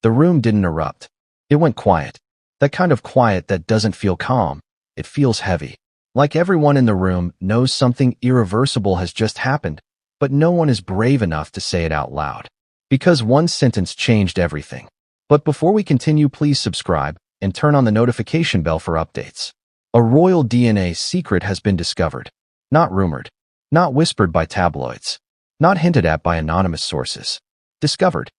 The room didn't erupt. It went quiet. That kind of quiet that doesn't feel calm. It feels heavy. Like everyone in the room knows something irreversible has just happened, but no one is brave enough to say it out loud. Because one sentence changed everything. But before we continue, please subscribe and turn on the notification bell for updates. A royal DNA secret has been discovered. Not rumored. Not whispered by tabloids. Not hinted at by anonymous sources. Discovered.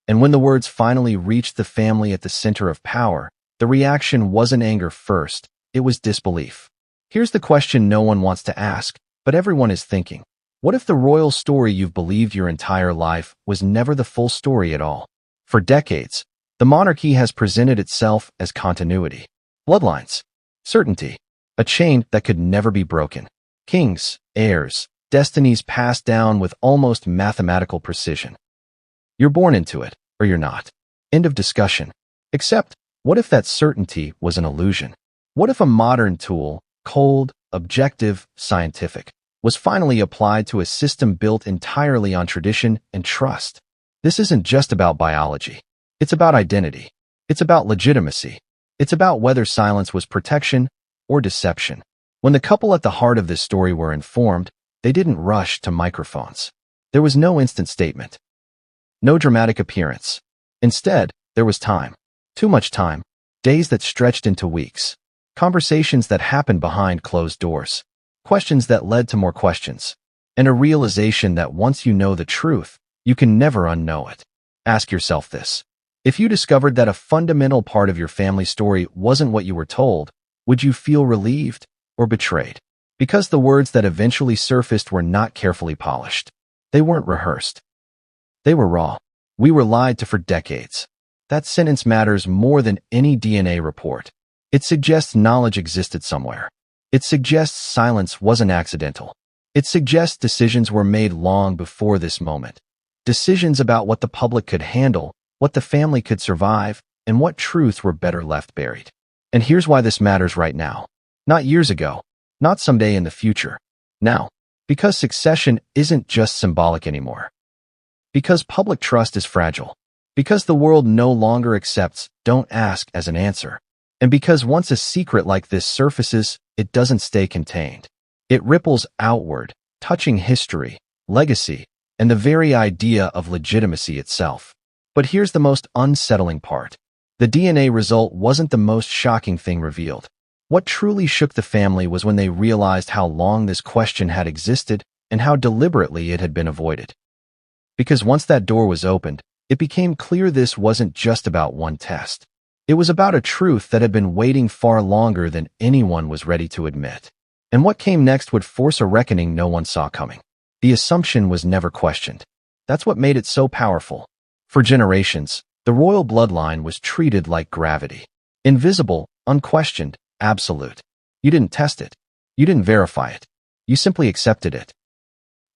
And when the words finally reached the family at the center of power, the reaction wasn't anger first, it was disbelief. Here's the question no one wants to ask, but everyone is thinking. What if the royal story you've believed your entire life was never the full story at all? For decades, the monarchy has presented itself as continuity, bloodlines, certainty, a chain that could never be broken. Kings, heirs, destinies passed down with almost mathematical precision. You're born into it, or you're not. End of discussion. Except, what if that certainty was an illusion? What if a modern tool, cold, objective, scientific, was finally applied to a system built entirely on tradition and trust? This isn't just about biology. It's about identity. It's about legitimacy. It's about whether silence was protection or deception. When the couple at the heart of this story were informed, they didn't rush to microphones. There was no instant statement. No dramatic appearance. Instead, there was time. Too much time. Days that stretched into weeks. Conversations that happened behind closed doors. Questions that led to more questions. And a realization that once you know the truth, you can never unknow it. Ask yourself this. If you discovered that a fundamental part of your family story wasn't what you were told, would you feel relieved or betrayed? Because the words that eventually surfaced were not carefully polished. They weren't rehearsed. They were raw. We were lied to for decades. That sentence matters more than any DNA report. It suggests knowledge existed somewhere. It suggests silence wasn't accidental. It suggests decisions were made long before this moment. Decisions about what the public could handle, what the family could survive, and what truths were better left buried. And here's why this matters right now. Not years ago. Not someday in the future. Now. Because succession isn't just symbolic anymore. Because public trust is fragile. Because the world no longer accepts "don't ask" as an answer. And because once a secret like this surfaces, it doesn't stay contained. It ripples outward, touching history, legacy, and the very idea of legitimacy itself. But here's the most unsettling part. The DNA result wasn't the most shocking thing revealed. What truly shook the family was when they realized how long this question had existed and how deliberately it had been avoided. Because once that door was opened, it became clear this wasn't just about one test. It was about a truth that had been waiting far longer than anyone was ready to admit. And what came next would force a reckoning no one saw coming. The assumption was never questioned. That's what made it so powerful. For generations, the royal bloodline was treated like gravity. Invisible, unquestioned, absolute. You didn't test it. You didn't verify it. You simply accepted it.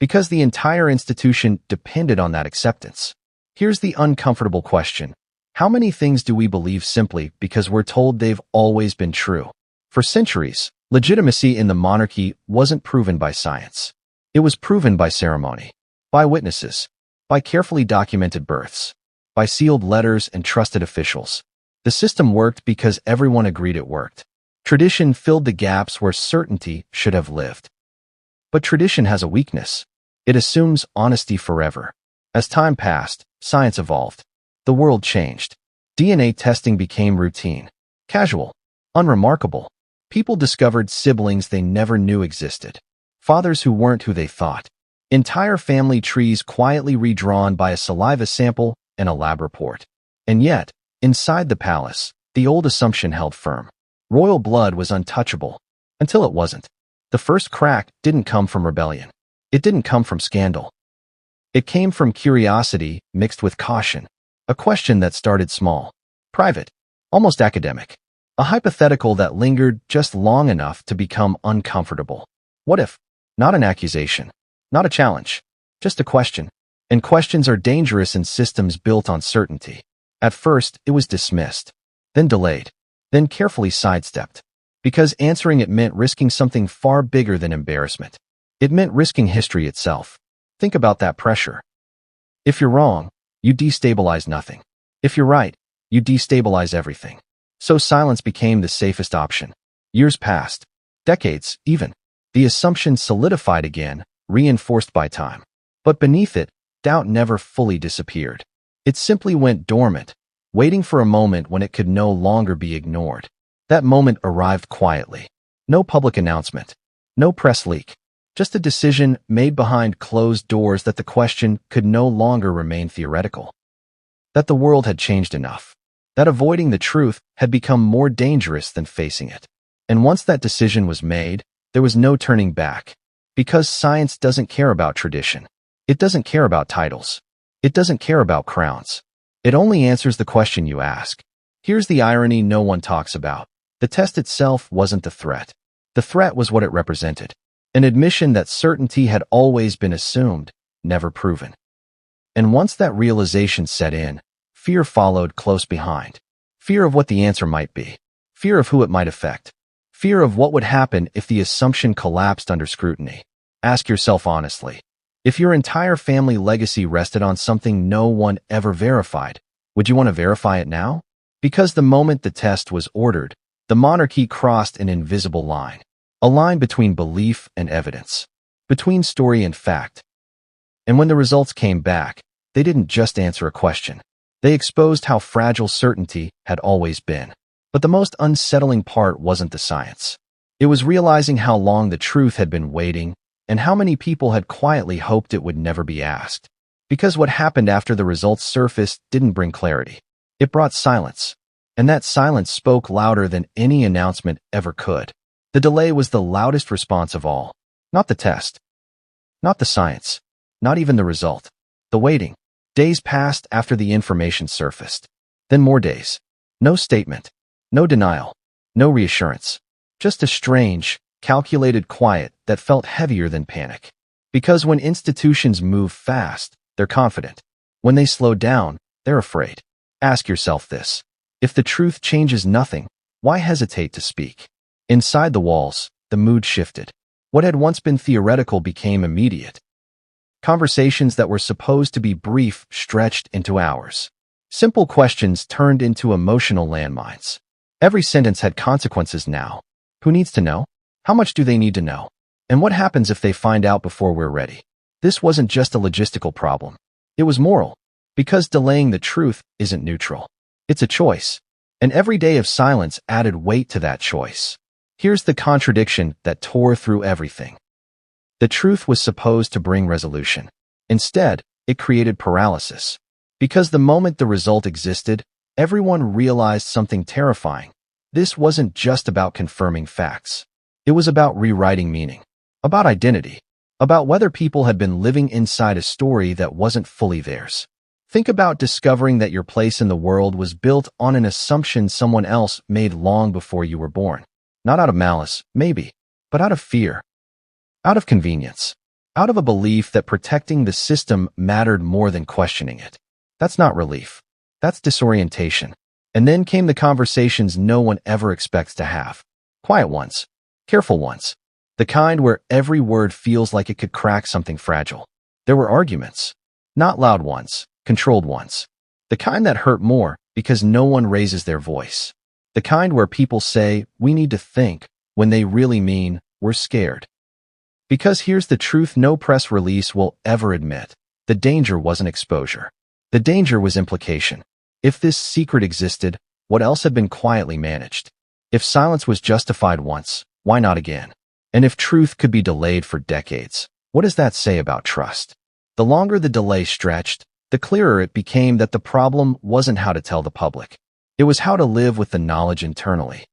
Because the entire institution depended on that acceptance. Here's the uncomfortable question. How many things do we believe simply because we're told they've always been true? For centuries, legitimacy in the monarchy wasn't proven by science. It was proven by ceremony, by witnesses, by carefully documented births, by sealed letters and trusted officials. The system worked because everyone agreed it worked. Tradition filled the gaps where certainty should have lived. But tradition has a weakness. It assumes honesty forever. As time passed, science evolved. The world changed. DNA testing became routine, casual, unremarkable. People discovered siblings they never knew existed. Fathers who weren't who they thought. Entire family trees quietly redrawn by a saliva sample and a lab report. And yet, inside the palace, the old assumption held firm. Royal blood was untouchable. Until it wasn't. The first crack didn't come from rebellion. It didn't come from scandal. It came from curiosity mixed with caution. A question that started small, private, almost academic. A hypothetical that lingered just long enough to become uncomfortable. What if? Not an accusation. Not a challenge. Just a question. And questions are dangerous in systems built on certainty. At first, it was dismissed. Then delayed. Then carefully sidestepped. Because answering it meant risking something far bigger than embarrassment. It meant risking history itself. Think about that pressure. If you're wrong, you destabilize nothing. If you're right, you destabilize everything. So silence became the safest option. Years passed. Decades, even. The assumption solidified again, reinforced by time. But beneath it, doubt never fully disappeared. It simply went dormant, waiting for a moment when it could no longer be ignored. That moment arrived quietly. No public announcement. No press leak. Just a decision made behind closed doors that the question could no longer remain theoretical. That the world had changed enough. That avoiding the truth had become more dangerous than facing it. And once that decision was made, there was no turning back. Because science doesn't care about tradition. It doesn't care about titles. It doesn't care about crowns. It only answers the question you ask. Here's the irony no one talks about. The test itself wasn't the threat. The threat was what it represented. An admission that certainty had always been assumed, never proven. And once that realization set in, fear followed close behind. Fear of what the answer might be. Fear of who it might affect. Fear of what would happen if the assumption collapsed under scrutiny. Ask yourself honestly. If your entire family legacy rested on something no one ever verified, would you want to verify it now? Because the moment the test was ordered, the monarchy crossed an invisible line. A line between belief and evidence. Between story and fact. And when the results came back, they didn't just answer a question. They exposed how fragile certainty had always been. But the most unsettling part wasn't the science. It was realizing how long the truth had been waiting, and how many people had quietly hoped it would never be asked. Because what happened after the results surfaced didn't bring clarity. It brought silence. And that silence spoke louder than any announcement ever could. The delay was the loudest response of all. Not the test. Not the science. Not even the result. The waiting. Days passed after the information surfaced. Then more days. No statement. No denial. No reassurance. Just a strange, calculated quiet that felt heavier than panic. Because when institutions move fast, they're confident. When they slow down, they're afraid. Ask yourself this. If the truth changes nothing, why hesitate to speak? Inside the walls, the mood shifted. What had once been theoretical became immediate. Conversations that were supposed to be brief stretched into hours. Simple questions turned into emotional landmines. Every sentence had consequences now. Who needs to know? How much do they need to know? And what happens if they find out before we're ready? This wasn't just a logistical problem. It was moral. Because delaying the truth isn't neutral. It's a choice. And every day of silence added weight to that choice. Here's the contradiction that tore through everything. The truth was supposed to bring resolution. Instead, it created paralysis. Because the moment the result existed, everyone realized something terrifying. This wasn't just about confirming facts. It was about rewriting meaning. About identity. About whether people had been living inside a story that wasn't fully theirs. Think about discovering that your place in the world was built on an assumption someone else made long before you were born. Not out of malice, maybe, but out of fear. Out of convenience. Out of a belief that protecting the system mattered more than questioning it. That's not relief. That's disorientation. And then came the conversations no one ever expects to have. Quiet ones. Careful ones. The kind where every word feels like it could crack something fragile. There were arguments. Not loud ones, controlled ones. The kind that hurt more because no one raises their voice. The kind where people say, we need to think, when they really mean, we're scared. Because here's the truth no press release will ever admit. The danger wasn't exposure. The danger was implication. If this secret existed, what else had been quietly managed? If silence was justified once, why not again? And if truth could be delayed for decades, what does that say about trust? The longer the delay stretched, the clearer it became that the problem wasn't how to tell the public. It was how to live with the knowledge internally.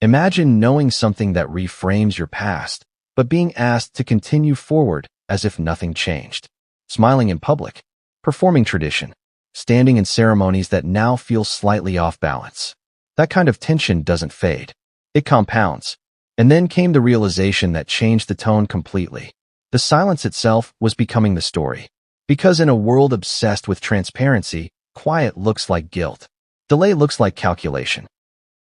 Imagine knowing something that reframes your past, but being asked to continue forward as if nothing changed. Smiling in public, performing tradition, standing in ceremonies that now feel slightly off balance. That kind of tension doesn't fade. It compounds. And then came the realization that changed the tone completely. The silence itself was becoming the story. Because in a world obsessed with transparency, quiet looks like guilt. Delay looks like calculation.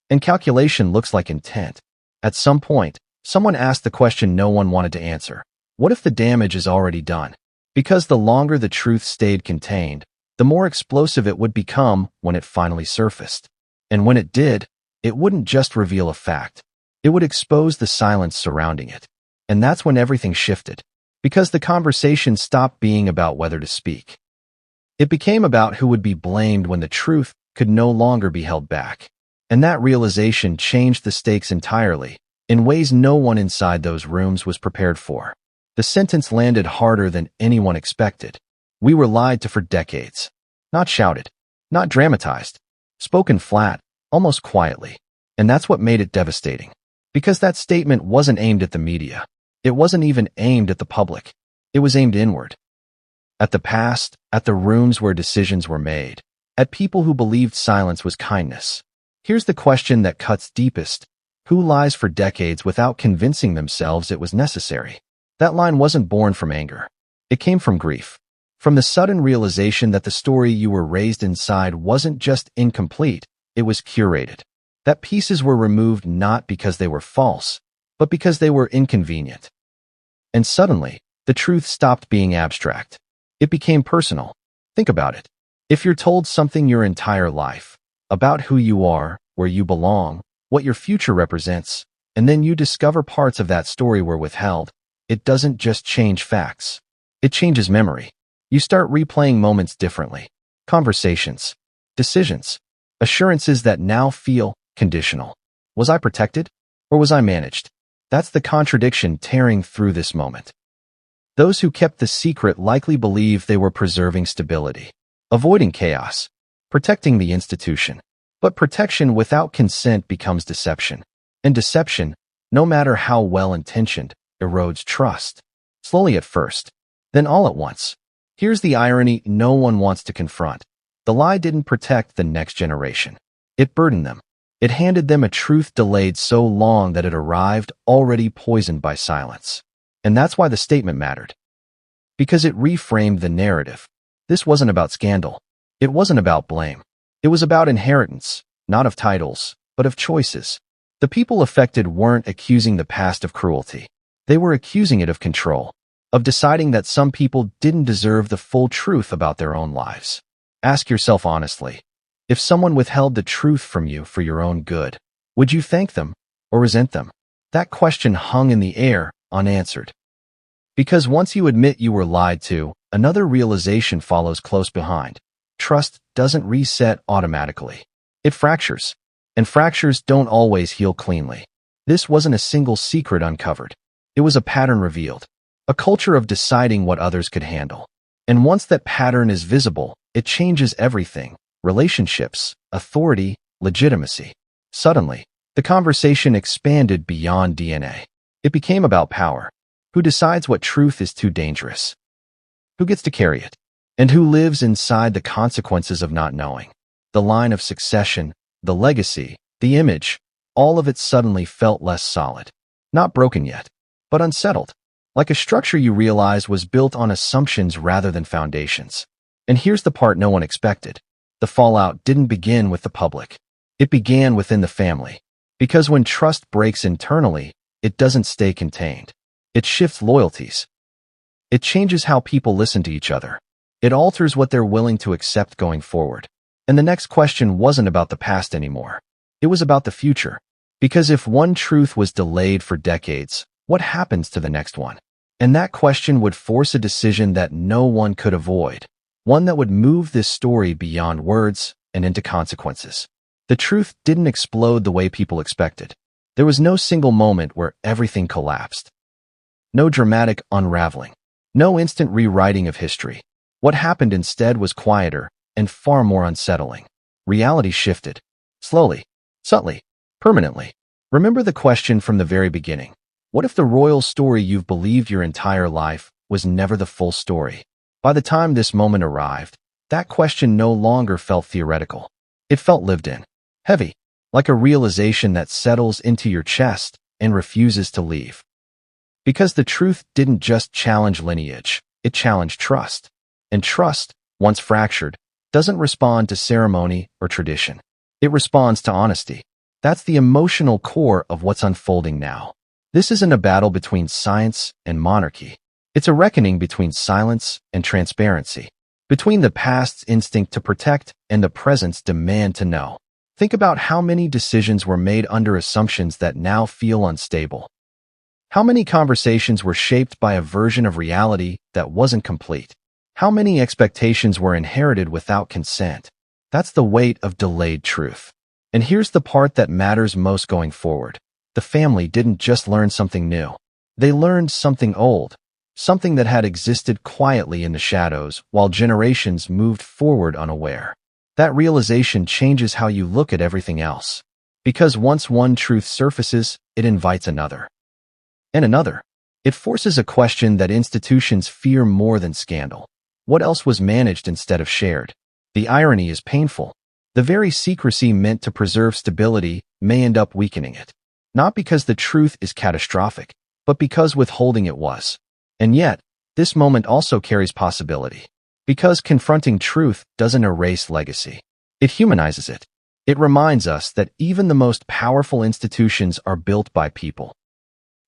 And calculation looks like intent. At some point, someone asked the question no one wanted to answer. What if the damage is already done? Because the longer the truth stayed contained, the more explosive it would become when it finally surfaced. And when it did, it wouldn't just reveal a fact. It would expose the silence surrounding it. And that's when everything shifted, because the conversation stopped being about whether to speak. It became about who would be blamed when the truth could no longer be held back. And that realization changed the stakes entirely, in ways no one inside those rooms was prepared for. The sentence landed harder than anyone expected. We were lied to for decades. Not shouted, not dramatized, spoken flat, almost quietly. And that's what made it devastating. Because that statement wasn't aimed at the media. It wasn't even aimed at the public. It was aimed inward. At the past, at the rooms where decisions were made, at people who believed silence was kindness. Here's the question that cuts deepest. Who lies for decades without convincing themselves it was necessary? That line wasn't born from anger. It came from grief. From the sudden realization that the story you were raised inside wasn't just incomplete, it was curated. That pieces were removed not because they were false, but because they were inconvenient. And suddenly, the truth stopped being abstract. It became personal. Think about it. If you're told something your entire life, about who you are, where you belong, what your future represents, and then you discover parts of that story were withheld, it doesn't just change facts. It changes memory. You start replaying moments differently. Conversations, decisions, assurances that now feel conditional. Was I protected? Or was I managed? That's the contradiction tearing through this moment. Those who kept the secret likely believed they were preserving stability, avoiding chaos, protecting the institution. But protection without consent becomes deception. And deception, no matter how well-intentioned, erodes trust. Slowly at first, then all at once. Here's the irony no one wants to confront. The lie didn't protect the next generation. It burdened them. It handed them a truth delayed so long that it arrived already poisoned by silence. And that's why the statement mattered. Because it reframed the narrative. This wasn't about scandal. It wasn't about blame. It was about inheritance, not of titles, but of choices. The people affected weren't accusing the past of cruelty. They were accusing it of control, of deciding that some people didn't deserve the full truth about their own lives. Ask yourself honestly, if someone withheld the truth from you for your own good, would you thank them or resent them? That question hung in the air, unanswered. Because once you admit you were lied to, another realization follows close behind. Trust doesn't reset automatically. It fractures, and fractures don't always heal cleanly. This wasn't a single secret uncovered. It was a pattern revealed, a culture of deciding what others could handle. And once that pattern is visible, it changes everything: relationships, authority, legitimacy. Suddenly, the conversation expanded beyond DNA. It became about power. Who decides what truth is too dangerous? Who gets to carry it? And who lives inside the consequences of not knowing? The line of succession, the legacy, the image, all of it suddenly felt less solid. Not broken yet, but unsettled. Like a structure you realize was built on assumptions rather than foundations. And here's the part no one expected. The fallout didn't begin with the public. It began within the family. Because when trust breaks internally, it doesn't stay contained. It shifts loyalties. It changes how people listen to each other. It alters what they're willing to accept going forward. And the next question wasn't about the past anymore. It was about the future. Because if one truth was delayed for decades, what happens to the next one? And that question would force a decision that no one could avoid. One that would move this story beyond words and into consequences. The truth didn't explode the way people expected. There was no single moment where everything collapsed. No dramatic unraveling. No instant rewriting of history. What happened instead was quieter and far more unsettling. Reality shifted. Slowly, subtly, permanently. Remember the question from the very beginning. What if the royal story you've believed your entire life was never the full story? By the time this moment arrived, that question no longer felt theoretical. It felt lived in. Heavy. Like a realization that settles into your chest and refuses to leave. Because the truth didn't just challenge lineage, it challenged trust. And trust, once fractured, doesn't respond to ceremony or tradition. It responds to honesty. That's the emotional core of what's unfolding now. This isn't a battle between science and monarchy. It's a reckoning between silence and transparency. between the past's instinct to protect and the present's demand to know. Think about how many decisions were made under assumptions that now feel unstable. How many conversations were shaped by a version of reality that wasn't complete? How many expectations were inherited without consent? That's the weight of delayed truth. And here's the part that matters most going forward. The family didn't just learn something new. They learned something old, something that had existed quietly in the shadows while generations moved forward unaware. That realization changes how you look at everything else. Because once one truth surfaces, it invites another. And another. It forces a question that institutions fear more than scandal. What else was managed instead of shared? The irony is painful. The very secrecy meant to preserve stability may end up weakening it. Not because the truth is catastrophic, but because withholding it was. And yet, this moment also carries possibility. Because confronting truth doesn't erase legacy. It humanizes it. It reminds us that even the most powerful institutions are built by people.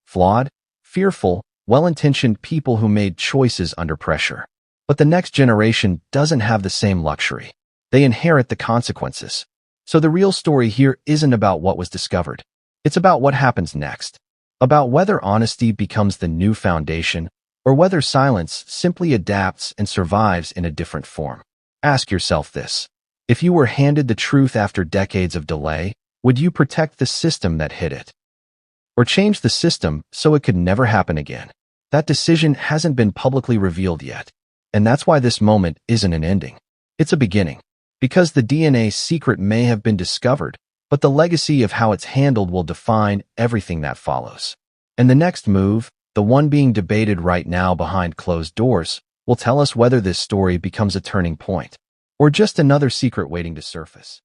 Flawed, fearful, well-intentioned people who made choices under pressure. But the next generation doesn't have the same luxury. They inherit the consequences. So the real story here isn't about what was discovered. It's about what happens next. About whether honesty becomes the new foundation, or whether silence simply adapts and survives in a different form. Ask yourself this. If you were handed the truth after decades of delay, would you protect the system that hid it? Or change the system so it could never happen again? That decision hasn't been publicly revealed yet. And that's why this moment isn't an ending. It's a beginning. Because the DNA secret may have been discovered, but the legacy of how it's handled will define everything that follows. And the next move, the one being debated right now behind closed doors, will tell us whether this story becomes a turning point, or just another secret waiting to surface.